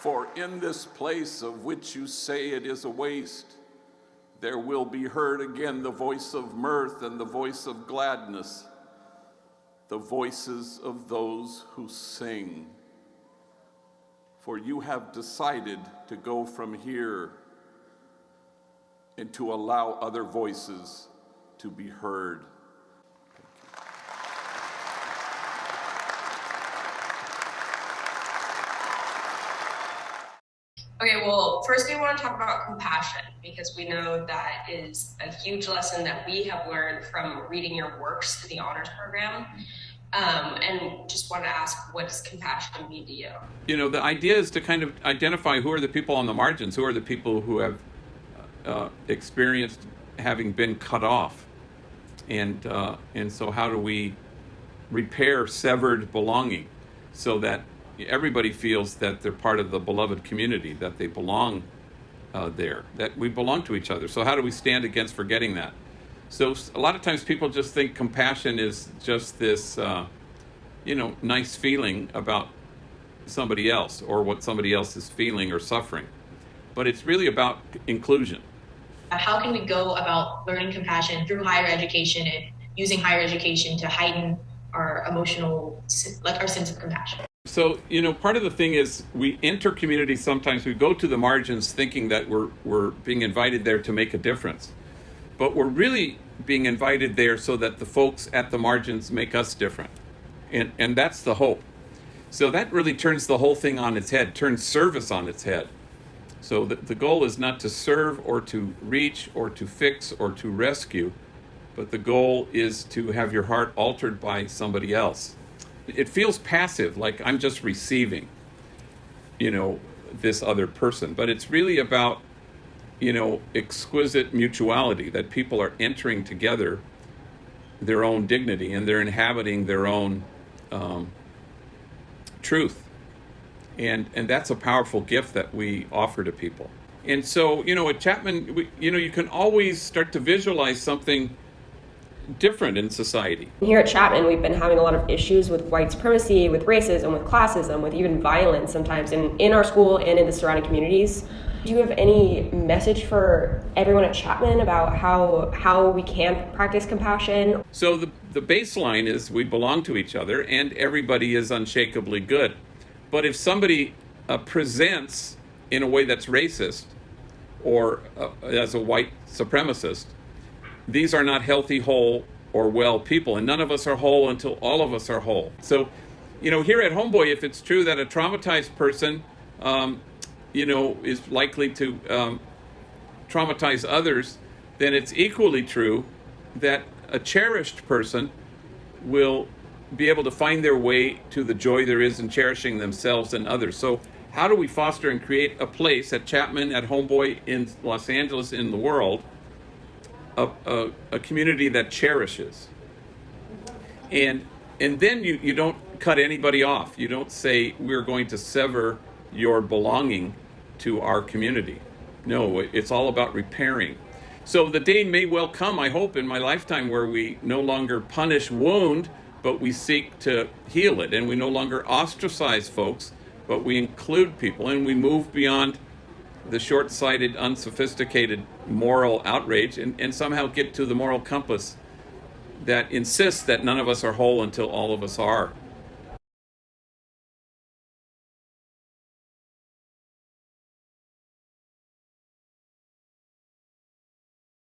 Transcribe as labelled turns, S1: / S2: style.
S1: For in this place of which you say it is a waste, there will be heard again the voice of mirth and the voice of gladness, the voices of those who sing. For you have decided to go from here and to allow other voices to be heard.
S2: Okay, well, first we want to talk about compassion, because we know that is a huge lesson that we have learned from reading your works to the honors program. And just want to ask, what does compassion mean to you?
S3: You know, the idea is to kind of identify who are the people on the margins, who are the people who have experienced having been cut off. And so how do we repair severed belonging so that everybody feels that they're part of the beloved community, that they belong there, that we belong to each other. So how do we stand against forgetting that? So a lot of times people just think compassion is just this, nice feeling about somebody else or what somebody else is feeling or suffering. But it's really about inclusion.
S4: How can we go about learning compassion through higher education and using higher education to heighten our emotional, like our sense of compassion?
S3: So, part of the thing is we enter communities sometimes, we go to the margins thinking that we're being invited there to make a difference. But we're really being invited there so that the folks at the margins make us different. And that's the hope. So that really turns the whole thing on its head, turns service on its head. So the goal is not to serve or to reach or to fix or to rescue, but the goal is to have your heart altered by somebody else. It feels passive, like I'm just receiving, this other person. But it's really about, exquisite mutuality, that people are entering together their own dignity and they're inhabiting their own truth. And that's a powerful gift that we offer to people. And so, at Chapman, you can always start to visualize something different in society.
S5: Here at Chapman, we've been having a lot of issues with white supremacy, with racism, with classism, with even violence sometimes in our school and in the surrounding communities. Do you have any message for everyone at Chapman about how we can practice compassion?
S3: So the baseline is we belong to each other and everybody is unshakably good. But if somebody presents in a way that's racist or as a white supremacist, these are not healthy, whole, or well people. And none of us are whole until all of us are whole. So, here at Homeboy, if it's true that a traumatized person, is likely to traumatize others, then it's equally true that a cherished person will be able to find their way to the joy there is in cherishing themselves and others. So how do we foster and create a place at Chapman, at Homeboy, in Los Angeles, in the world, a community that cherishes? And then you don't cut anybody off. You don't say, we're going to sever your belonging to our community. No, it's all about repairing. So the day may well come, I hope, in my lifetime where we no longer punish wound, but we seek to heal it. And we no longer ostracize folks, but we include people. And we move beyond the short-sighted, unsophisticated moral outrage and somehow get to the moral compass that insists that none of us are whole until all of us are.